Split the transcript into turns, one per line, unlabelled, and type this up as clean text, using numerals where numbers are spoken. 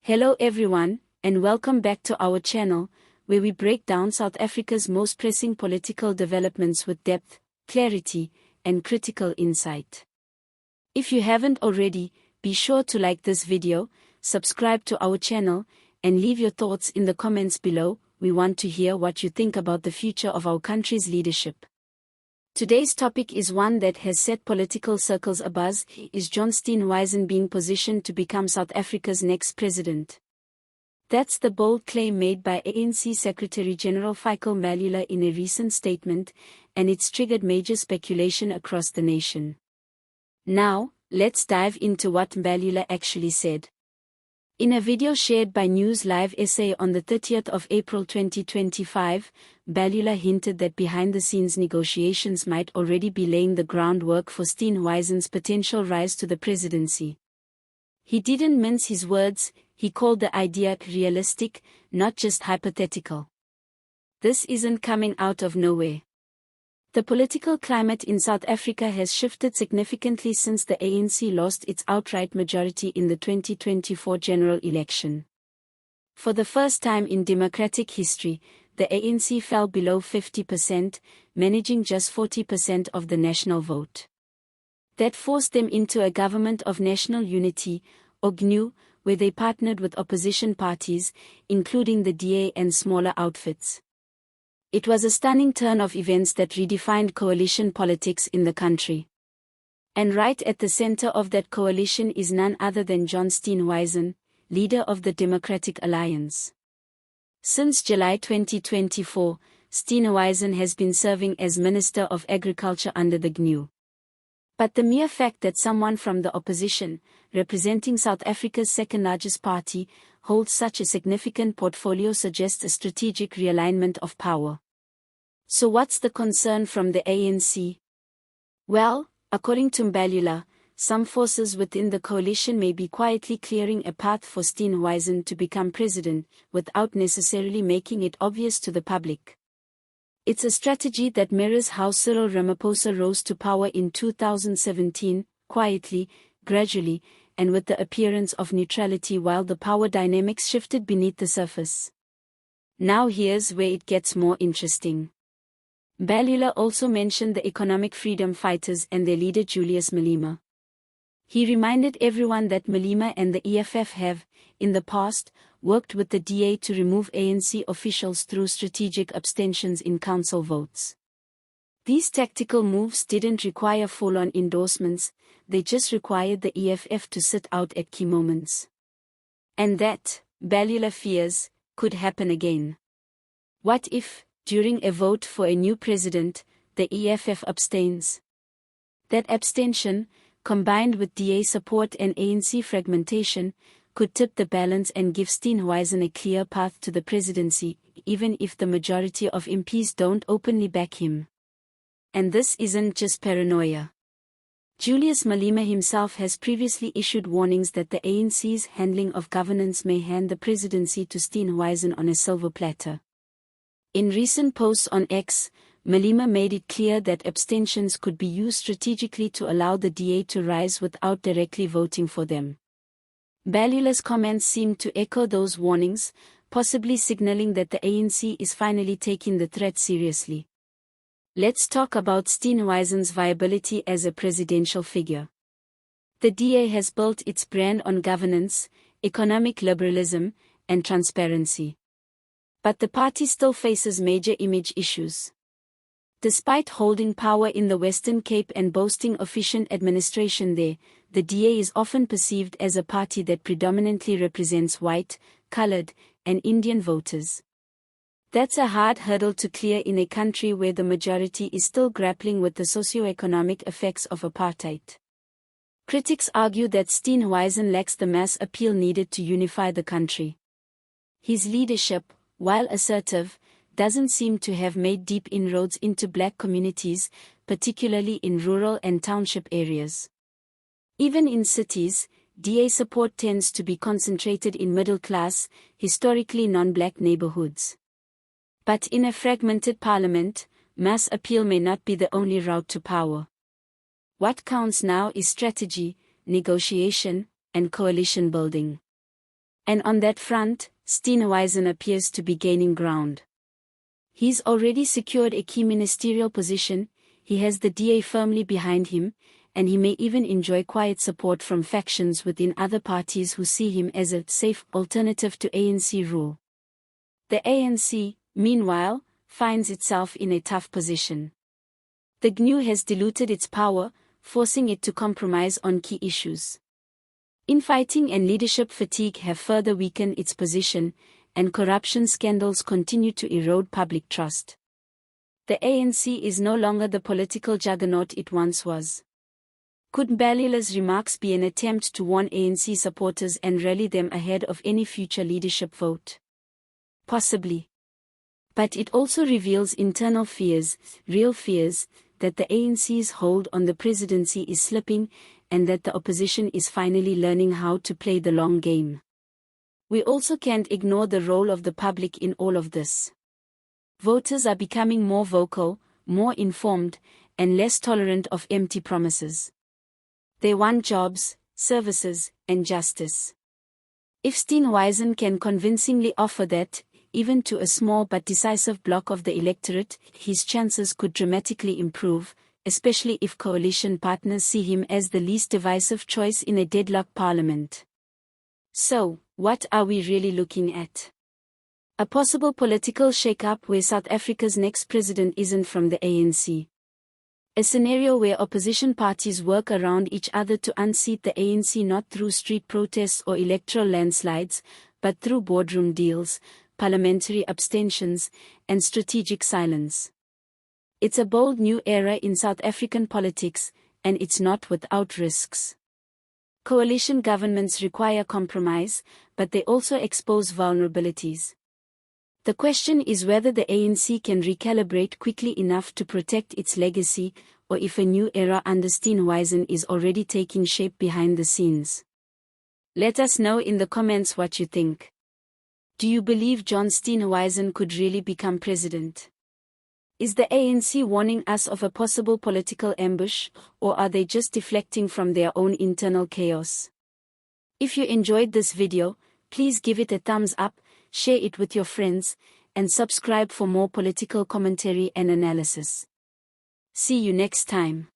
Hello everyone, and welcome back to our channel, where we break down South Africa's most pressing political developments with depth, clarity, and critical insight. If you haven't already, be sure to like this video, subscribe to our channel, and leave your thoughts in the comments below. We want to hear what you think about the future of our country's leadership. Today's topic is one that has set political circles abuzz. Is John Steenhuisen being positioned to become South Africa's next president? That's the bold claim made by ANC Secretary-General Fikile Mbalula in a recent statement, and it's triggered major speculation across the nation. Now, let's dive into what Mbalula actually said. In a video shared by News Live SA on the 30th of April 2025, Mbalula hinted that behind-the-scenes negotiations might already be laying the groundwork for Steenhuisen's potential rise to the presidency. He didn't mince his words. He called the idea realistic, not just hypothetical. This isn't coming out of nowhere. The political climate in South Africa has shifted significantly since the ANC lost its outright majority in the 2024 general election. For the first time in democratic history, the ANC fell below 50%, managing just 40% of the national vote. That forced them into a government of national unity, or GNU, where they partnered with opposition parties, including the DA and smaller outfits. It was a stunning turn of events that redefined coalition politics in the country. And right at the center of that coalition is none other than John Steenhuisen, leader of the Democratic Alliance. Since July 2024, Steenhuisen has been serving as Minister of Agriculture under the GNU. But the mere fact that someone from the opposition, representing South Africa's second-largest party, holds such a significant portfolio suggests a strategic realignment of power. So what's the concern from the ANC? Well, according to Mbalula, some forces within the coalition may be quietly clearing a path for Steenhuisen to become president, without necessarily making it obvious to the public. It's a strategy that mirrors how Cyril Ramaphosa rose to power in 2017, quietly, gradually, and with the appearance of neutrality while the power dynamics shifted beneath the surface. Now here's where it gets more interesting. Mbalula also mentioned the economic freedom fighters and their leader Julius Malema. He reminded everyone that Malema and the EFF have, in the past, worked with the DA to remove ANC officials through strategic abstentions in council votes. These tactical moves didn't require full-on endorsements, they just required the EFF to sit out at key moments. And that, Mbalula fears, could happen again. What if, during a vote for a new president, the EFF abstains? That abstention, combined with DA support and ANC fragmentation, could tip the balance and give Steenhuisen a clear path to the presidency, even if the majority of MPs don't openly back him. And this isn't just paranoia. Julius Malema himself has previously issued warnings that the ANC's handling of governance may hand the presidency to Steenhuisen on a silver platter. In recent posts on X, Malema made it clear that abstentions could be used strategically to allow the DA to rise without directly voting for them. Mbalula's comments seem to echo those warnings, possibly signaling that the ANC is finally taking the threat seriously. Let's talk about Steenhuisen's viability as a presidential figure. The DA has built its brand on governance, economic liberalism, and transparency. But the party still faces major image issues. Despite holding power in the Western Cape and boasting efficient administration there, the DA is often perceived as a party that predominantly represents white, colored, and Indian voters. That's a hard hurdle to clear in a country where the majority is still grappling with the socio-economic effects of apartheid. Critics argue that Steenhuisen lacks the mass appeal needed to unify the country. His leadership, while assertive, doesn't seem to have made deep inroads into black communities, particularly in rural and township areas. Even in cities, DA support tends to be concentrated in middle-class, historically non-black neighborhoods. But in a fragmented parliament, mass appeal may not be the only route to power. What counts now is strategy, negotiation, and coalition building. And on that front, Steenhuisen appears to be gaining ground. He's already secured a key ministerial position, he has the DA firmly behind him, and he may even enjoy quiet support from factions within other parties who see him as a safe alternative to ANC rule. The ANC, meanwhile, finds itself in a tough position. The GNU has diluted its power, forcing it to compromise on key issues. Infighting and leadership fatigue have further weakened its position, and corruption scandals continue to erode public trust. The ANC is no longer the political juggernaut it once was. Could Mbalula's remarks be an attempt to warn ANC supporters and rally them ahead of any future leadership vote? Possibly. But it also reveals internal fears, real fears, that the ANC's hold on the presidency is slipping, and that the opposition is finally learning how to play the long game. We also can't ignore the role of the public in all of this. Voters are becoming more vocal, more informed, and less tolerant of empty promises. They want jobs, services, and justice. If Steenhuisen can convincingly offer that, even to a small but decisive block of the electorate, his chances could dramatically improve, especially if coalition partners see him as the least divisive choice in a deadlocked parliament. So, what are we really looking at? A possible political shake-up where South Africa's next president isn't from the ANC. A scenario where opposition parties work around each other to unseat the ANC not through street protests or electoral landslides, but through boardroom deals, parliamentary abstentions, and strategic silence. It's a bold new era in South African politics, and it's not without risks. Coalition governments require compromise, but they also expose vulnerabilities. The question is whether the ANC can recalibrate quickly enough to protect its legacy, or if a new era under Steenhuisen is already taking shape behind the scenes. Let us know in the comments what you think. Do you believe John Steenhuisen could really become president? Is the ANC warning us of a possible political ambush, or are they just deflecting from their own internal chaos? If you enjoyed this video, please give it a thumbs up, share it with your friends, and subscribe for more political commentary and analysis. See you next time.